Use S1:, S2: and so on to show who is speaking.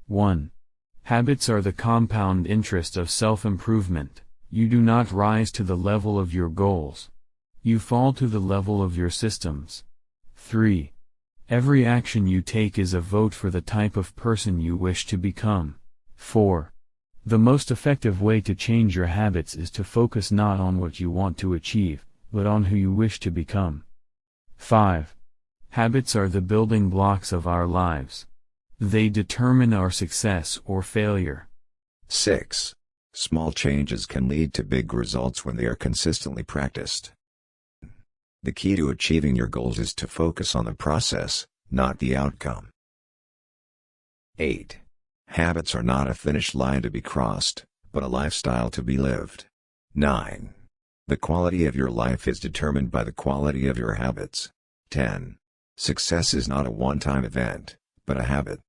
S1: 1. Habits are the compound interest of self-improvement. You do not rise to the level of your goals. You fall to the level of your systems. 3. Every action you take is a vote for the type of person you wish to become. 4. The most effective way to change your habits is to focus not on what you want to achieve, but on who you wish to become. 5. Habits are the building blocks of our lives. They determine our success or failure.
S2: 6. Small changes can lead to big results when they are consistently practiced. The key to achieving your goals is to focus on the process, not the outcome. 8. Habits are not a finish line to be crossed, but a lifestyle to be lived. 9. The quality of your life is determined by the quality of your habits. 10. Success is not a one-time event, but a habit.